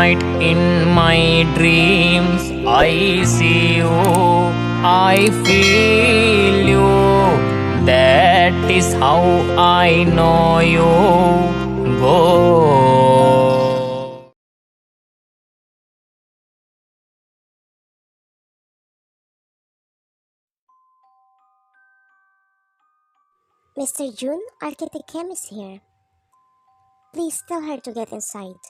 night in my dreams, I see you, I feel you. That is how I know you go. Mr. Jun, architect Kim is here. Please tell her to get inside.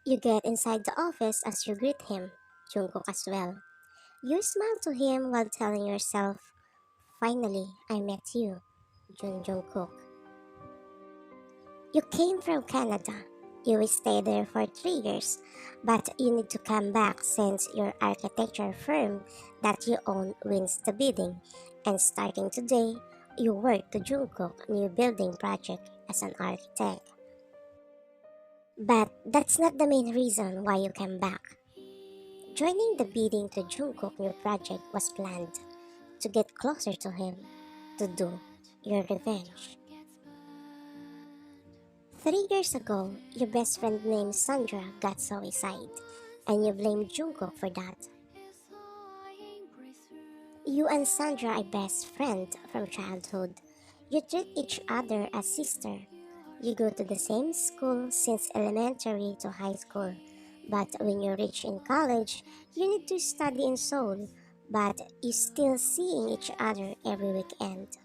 You get inside the office as you greet him, Jungkook as well. You smile to him while telling yourself, finally, I met you, Jungkook. You came from Canada. You will stay there for 3 years, but you need to come back since your architecture firm that you own wins the bidding. And starting today, you work to Jungkook new building project as an architect. But that's not the main reason why you came back. Joining the bidding to Jungkook new project was planned to get closer to him, to do your revenge. 3 years ago, your best friend named Sandra got suicide, and you blamed Jungkook for that. You and Sandra are best friends from childhood. You treat each other as sister. You go to the same school since elementary to high school. But when you reach in college, you need to study in Seoul, but you still seeing each other every weekend.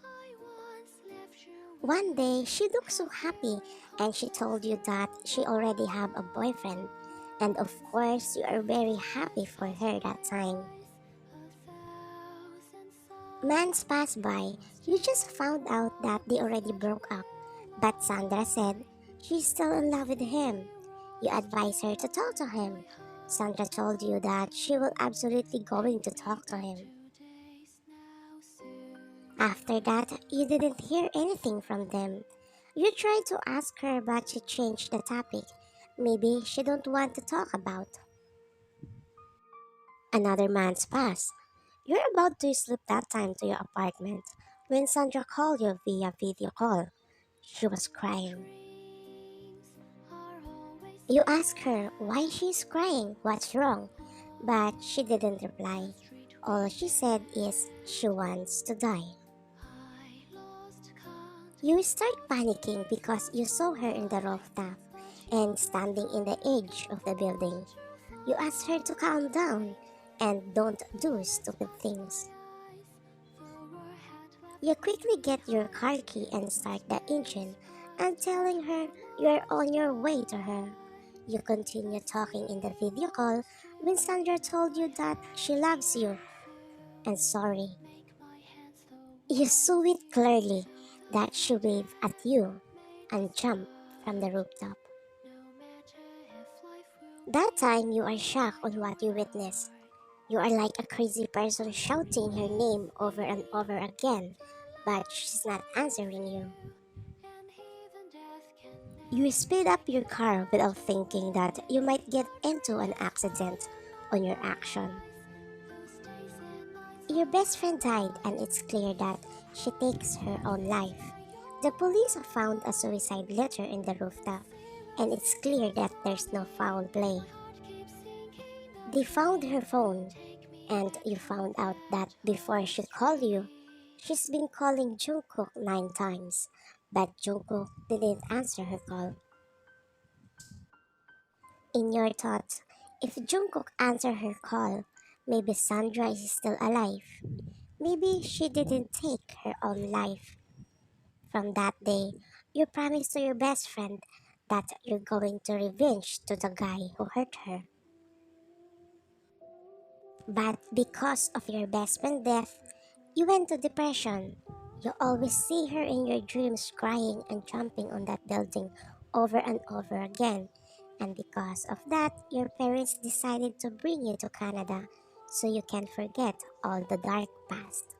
One day, she looked so happy and she told you that she already have a boyfriend. And of course, you are very happy for her that time. Months passed by. You just found out that they already broke up. But Sandra said she's still in love with him. You advised her to talk to him. Sandra told you that she will absolutely going to talk to him. After that, you didn't hear anything from them. You tried to ask her but she changed the topic. Maybe she don't want to talk about. Another month passed. You're about to slip that time to your apartment when Sandra called you via video call. She was crying. You asked her why she's crying, what's wrong, but she didn't reply. All she said is she wants to die. You start panicking because you saw her in the rooftop and standing in the edge of the building. You ask her to calm down and don't do stupid things. You quickly get your car key and start the engine and telling her you're on your way to her. You continue talking in the video call when Sandra told you that she loves you and sorry. You saw it clearly that she waved at you and jumped from the rooftop. That time you are shocked on what you witnessed. You are like a crazy person shouting her name over and over again, but she's not answering you. You speed up your car without thinking that you might get into an accident on your action. Your best friend died, and it's clear that she takes her own life. The police found a suicide letter in the rooftop, and it's clear that there's no foul play. They found her phone, and you found out that before she called you, she's been calling Jungkook 9 times, but Jungkook didn't answer her call. In your thoughts, if Jungkook answered her call, maybe Sandra is still alive. Maybe she didn't take her own life. From that day, you promised to your best friend that you're going to revenge to the guy who hurt her. But because of your best friend's death, you went to depression. You always see her in your dreams crying and jumping on that building over and over again. And because of that, your parents decided to bring you to Canada so you can forget all the dark past.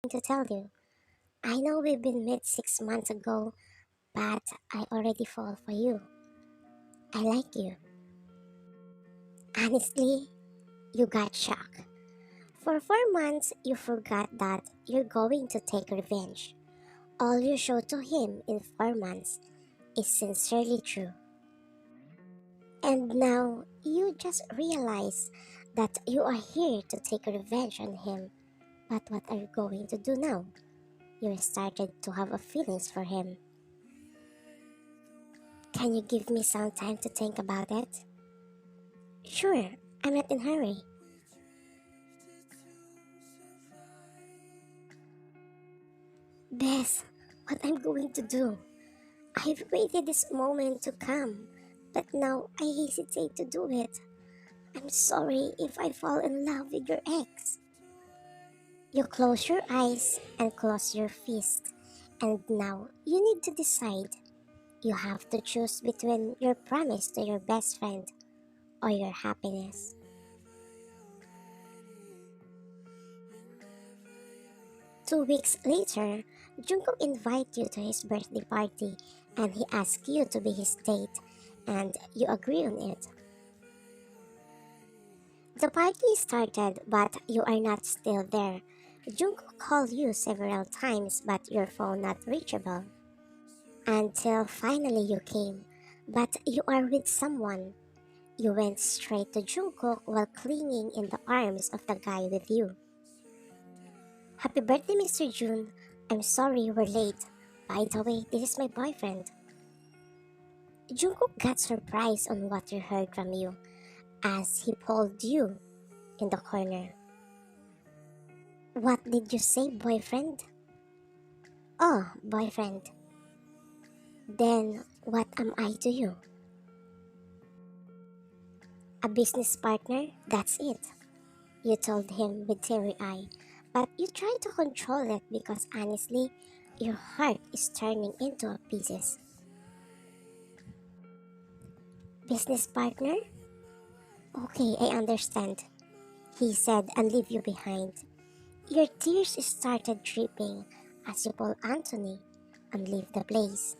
to tell you. I know we've been met 6 months ago, but I already fall for you. I like you. Honestly, you got shocked. For 4 months, you forgot that you're going to take revenge. All you showed to him in 4 months is sincerely true. And now you just realize that you are here to take revenge on him. But what are you going to do now? You started to have a feelings for him. Can you give me some time to think about it? Sure, I'm not in a hurry. Bess, what I'm going to do? I've waited this moment to come, but now I hesitate to do it. I'm sorry if I fall in love with your ex. You close your eyes and close your fist, and now you need to decide. You have to choose between your promise to your best friend or your happiness. 2 weeks later, Jungkook invites you to his birthday party and he asks you to be his date, and you agree on it. The party started, but you are not still there. Jungkook called you several times, but your phone not reachable. Until finally you came, but you are with someone. You went straight to Jungkook while clinging in the arms of the guy with you. Happy birthday, Mr. Jun. I'm sorry we're late. By the way, this is my boyfriend. Jungkook got surprised on what he heard from you as he pulled you in the corner. What did you say, boyfriend? Oh, boyfriend. Then what am I to you? A business partner? That's it. You told him with teary eye, but you try to control it because honestly, your heart is turning into pieces. Business partner? Okay, I understand, he said and leave you behind. Your tears started dripping as you pull Anthony and leave the place.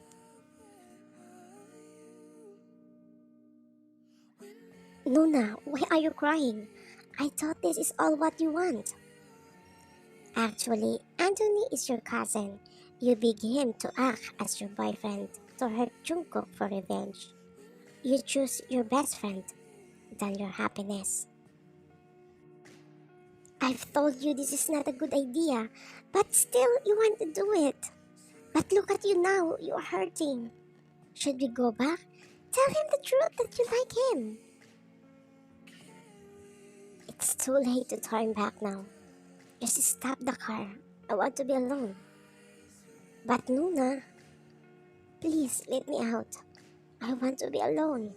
Nuna, why are you crying? I thought this is all what you want. Actually, Anthony is your cousin. You beg him to act as your boyfriend to hurt Jungkook for revenge. You choose your best friend than your happiness. I've told you this is not a good idea, but still you want to do it. But look at you now, you are hurting. Should we go back? Tell him the truth that you like him. It's too late to turn back now. Just stop the car. I want to be alone. But Nuna, please let me out. I want to be alone.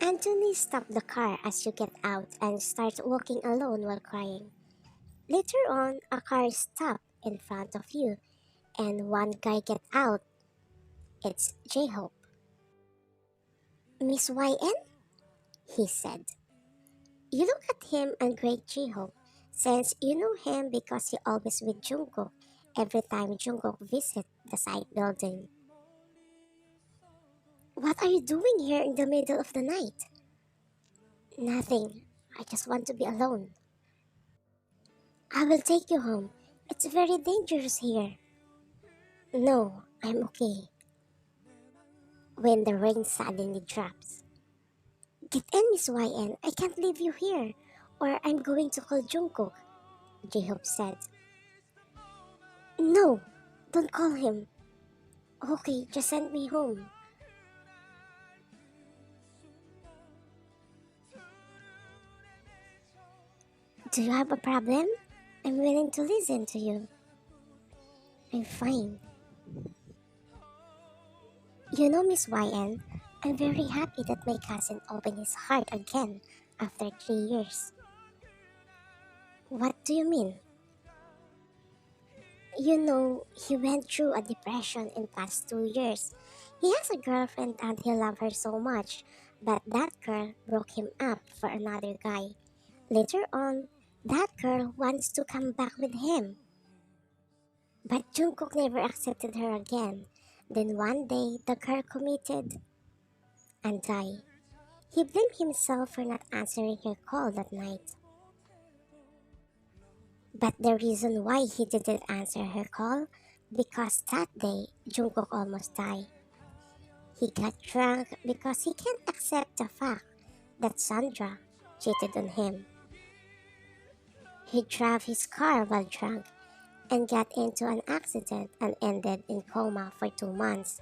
Anthony stopped the car as you get out and starts walking alone while crying. Later on, a car stopped in front of you and one guy get out. It's J-Hope. Miss YN? He said. You look at him and great J-Hope, since you know him because he always with Jungkook every time Jungkook visit the side building. What are you doing here in the middle of the night? Nothing. I just want to be alone. I will take you home. It's very dangerous here. No, I'm okay. When the rain suddenly drops. Get in, Miss YN. I can't leave you here, or I'm going to call Jungkook, J-Hope said. No, don't call him. Okay, just send me home. Do you have a problem? I'm willing to listen to you. I'm fine. You know, Miss YN, I'm very happy that my cousin opened his heart again after 3 years. What do you mean? You know, he went through a depression in past 2 years. He has a girlfriend and he loves her so much, but that girl broke him up for another guy. Later on, that girl wants to come back with him. But Jungkook never accepted her again. Then one day, the girl committed and died. He blamed himself for not answering her call that night. But the reason why he didn't answer her call, because that day, Jungkook almost died. He got drunk because he can't accept the fact that Sandra cheated on him. He drove his car while drunk and got into an accident and ended in coma for 2 months.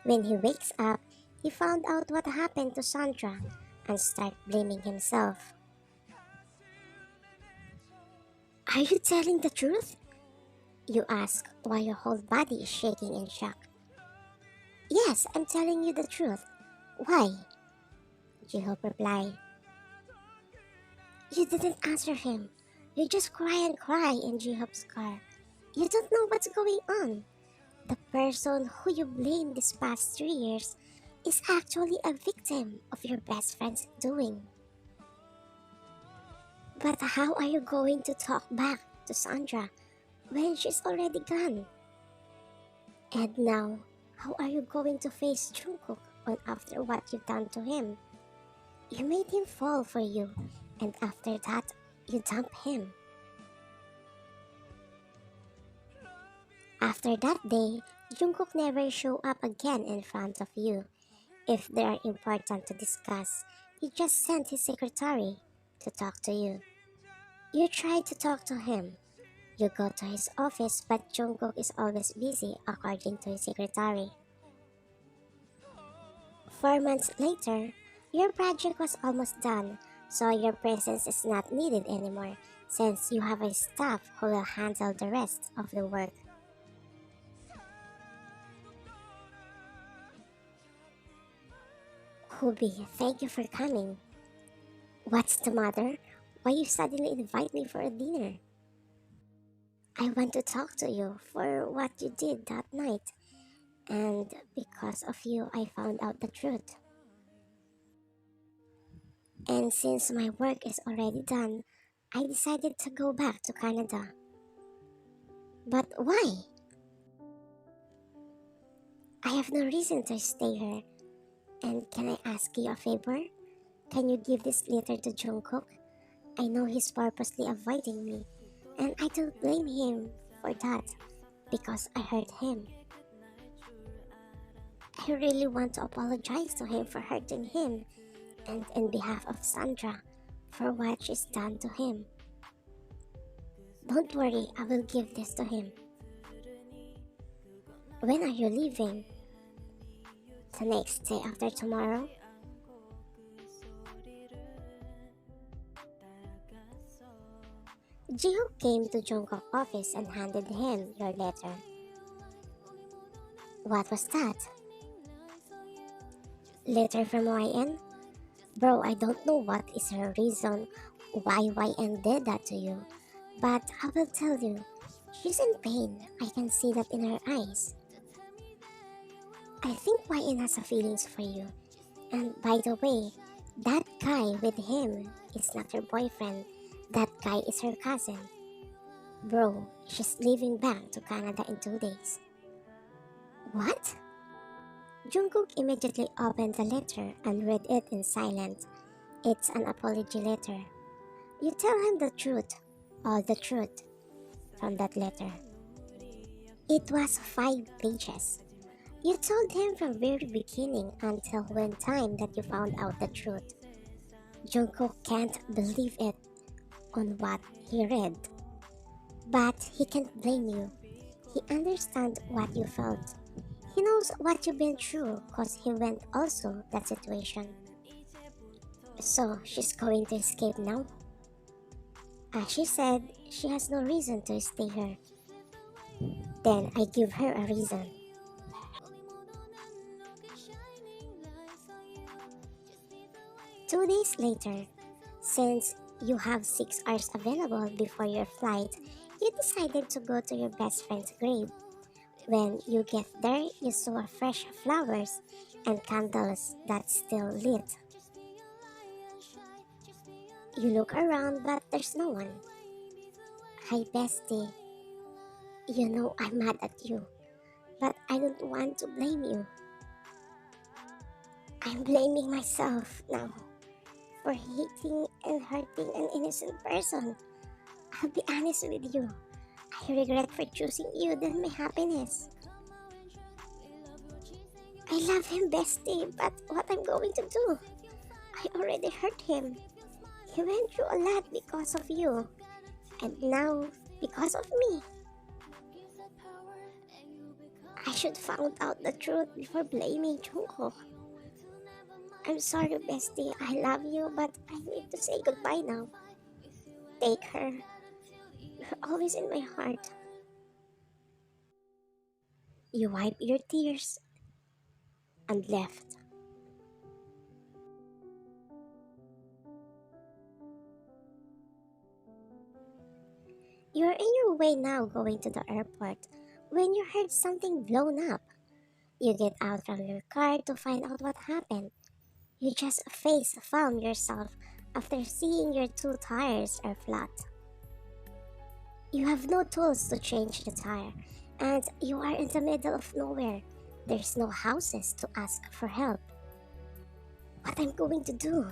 When he wakes up, he found out what happened to Sandra and started blaming himself. Are you telling the truth? You ask while your whole body is shaking in shock. Yes, I'm telling you the truth. Why? Jihope replied. You didn't answer him. You just cry and cry in Jihope's car. You don't know what's going on. The person who you blamed these past 3 years is actually a victim of your best friend's doing. But how are you going to talk back to Sandra when she's already gone? And now, how are you going to face Jungkook on after what you've done to him? You made him fall for you, and after that, you dump him. After that day, Jungkook never show up again in front of you. If they are important to discuss, he just sent his secretary to talk to you. You try to talk to him. You go to his office, but Jungkook is always busy according to his secretary. 4 months later, your project was almost done, so your presence is not needed anymore since you have a staff who will handle the rest of the work. Hubi, thank you for coming. What's the matter? Why you suddenly invite me for a dinner? I want to talk to you for what you did that night, and because of you, I found out the truth. And since my work is already done, I decided to go back to Canada. But why? I have no reason to stay here. And can I ask you a favor? Can you give this letter to Jungkook? I know he's purposely avoiding me, and I don't blame him for that because I hurt him. I really want to apologize to him for hurting him and in behalf of Sandra for what she's done to him. Don't worry, I will give this to him. When are you leaving? The next day after tomorrow? Jiho came to Jungkook's office and handed him your letter. What was that? Letter from YN? Bro, I don't know what is her reason why YN did that to you, but I will tell you, she's in pain. I can see that in her eyes. I think YN has a feelings for you. And by the way, that guy with him is not her boyfriend. That guy is her cousin. Bro, she's leaving back to Canada in 2 days. What? Jungkook immediately opened the letter and read it in silence. It's an apology letter. You tell him the truth, all the truth, from that letter. It was 5 pages. You told him from very beginning until when time that you found out the truth. Jungkook can't believe it on what he read. But he can't blame you. He understands what you felt. He knows what you've been through cause he went also that situation. So she's going to escape now? As she said, she has no reason to stay here. Then I give her a reason. Two days later, since you have 6 hours available before your flight, you decided to go to your best friend's grave. When you get there, you saw fresh flowers and candles that's still lit. You look around, but there's no one. Hi, bestie. You know I'm mad at you, but I don't want to blame you. I'm blaming myself now for hating and hurting an innocent person. I'll be honest with you. I regret for choosing you than my happiness. I love him, bestie, but what I'm going to do? I already hurt him. He went through a lot because of you, and now because of me. I should found out the truth before blaming Jungkook. I'm sorry, bestie. I love you, but I need to say goodbye now. Take her. You're always in my heart. You wipe your tears and left. You're in your way now going to the airport when you heard something blown up. You get out from your car to find out what happened. You just face found yourself after seeing your two tires are flat. You have no tools to change the tire, and you are in the middle of nowhere. There's no houses to ask for help. What I'm going to do?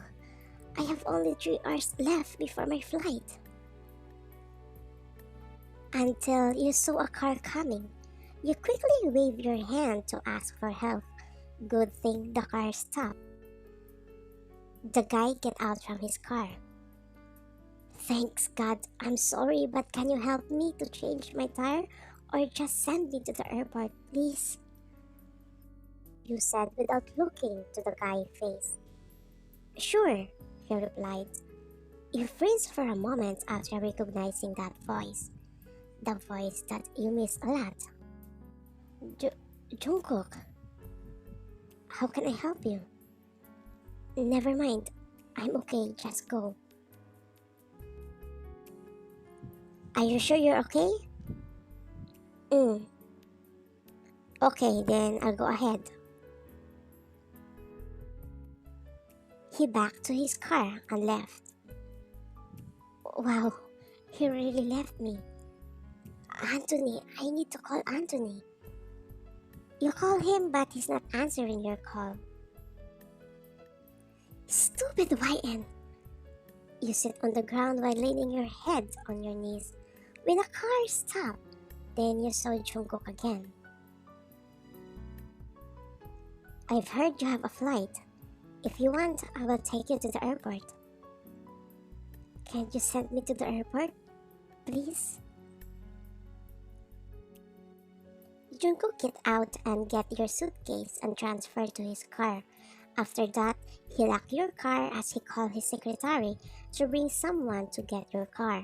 I have only 3 hours left before my flight. Until you saw a car coming. You quickly wave your hand to ask for help. Good thing the car stopped. The guy get out from his car. Thanks God, I'm sorry, but can you help me to change my tire or just send me to the airport, please? You said without looking to the guy's face. Sure, he replied. You freeze for a moment after recognizing that voice. The voice that you miss a lot. Jungkook, how can I help you? Never mind, I'm okay, just go. Are you sure you're okay? Okay, then I'll go ahead. He backed to his car and left. Wow, he really left me. Anthony, I need to call Anthony. You call him, but he's not answering your call. Stupid YN. You sit on the ground while leaning your head on your knees. When a car stopped, then you saw Jungkook again. I've heard you have a flight. If you want, I will take you to the airport. Can you send me to the airport, please? Jungkook get out and get your suitcase and transfer to his car. After that, he locked your car as he called his secretary to bring someone to get your car.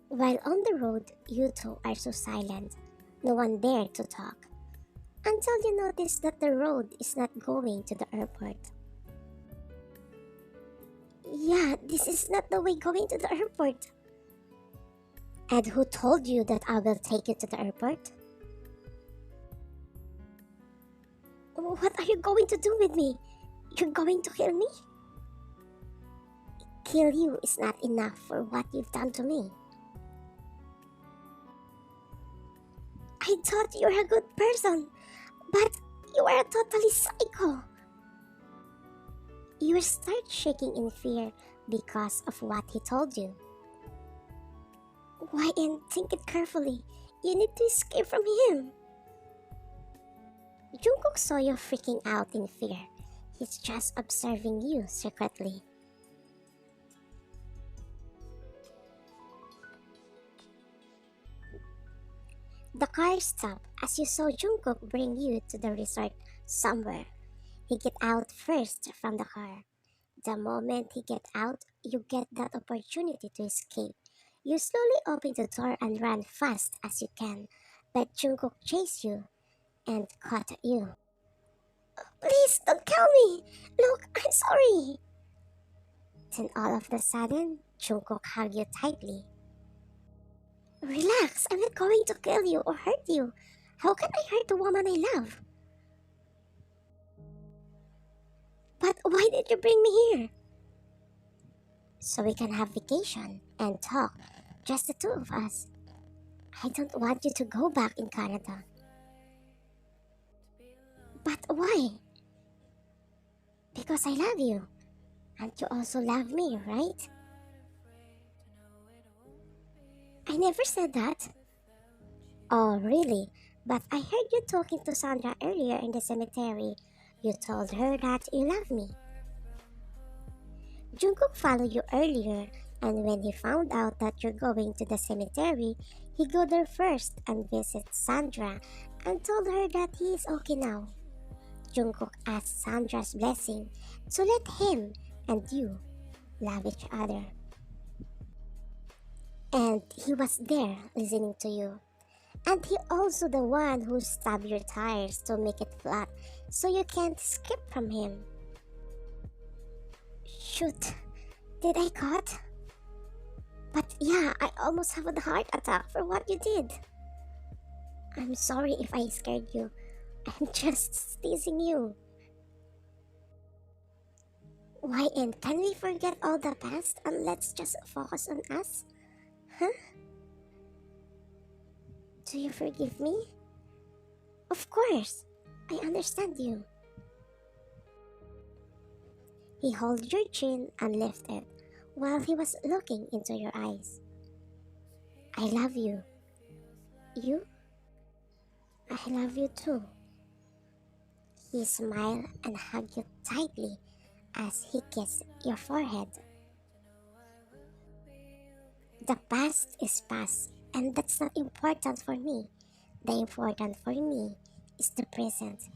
While on the road, you two are so silent. No one dared to talk. Until you notice that the road is not going to the airport. Yeah, this is not the way going to the airport. And who told you that I will take you to the airport? What are you going to do with me? You're going to kill me? Kill you is not enough for what you've done to me. I thought you were a good person, but you are a totally psycho. You start shaking in fear because of what he told you. Why, and think it carefully. You need to escape from him. Jungkook saw you freaking out in fear. He's just observing you secretly. The car stopped as you saw Jungkook bring you to the resort somewhere. He get out first from the car. The moment he get out, you get that opportunity to escape. You slowly open the door and run fast as you can, but Jungkook chased you and caught you. Please don't kill me! Look, I'm sorry! Then all of a sudden, Jungkook hugged you tightly. Relax, I'm not going to kill you or hurt you. How can I hurt the woman I love? you bring me here? So we can have vacation and talk, just the two of us. I don't want you to go back in Canada. But why? Because I love you. And you also love me, right? I never said that. Oh, really? But I heard you talking to Sandra earlier in the cemetery. You told her that you love me. Jungkook followed you earlier, and when he found out that you're going to the cemetery, he go there first and visit Sandra and told her that he is okay now. Jungkook asked Sandra's blessing to let him and you love each other. And he was there listening to you. And he also the one who stabbed your tires to make it flat so you can't escape from him. Shoot, did I caught? But yeah, I almost have a heart attack for what you did. I'm sorry if I scared you. I'm just teasing you. Why, and can we forget all the past and let's just focus on us? Huh? Do you forgive me? Of course. I understand you. He held your chin and lifted it while he was looking into your eyes. I love you. You? I love you too. He smiled and hugged you tightly as he kissed your forehead. The past is past, and that's not important for me. The important for me is the present,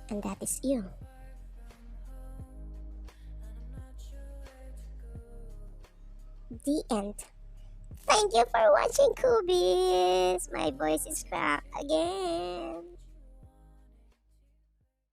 and that is you. The end. Thank you for watching, Kubies. My voice is cracked again.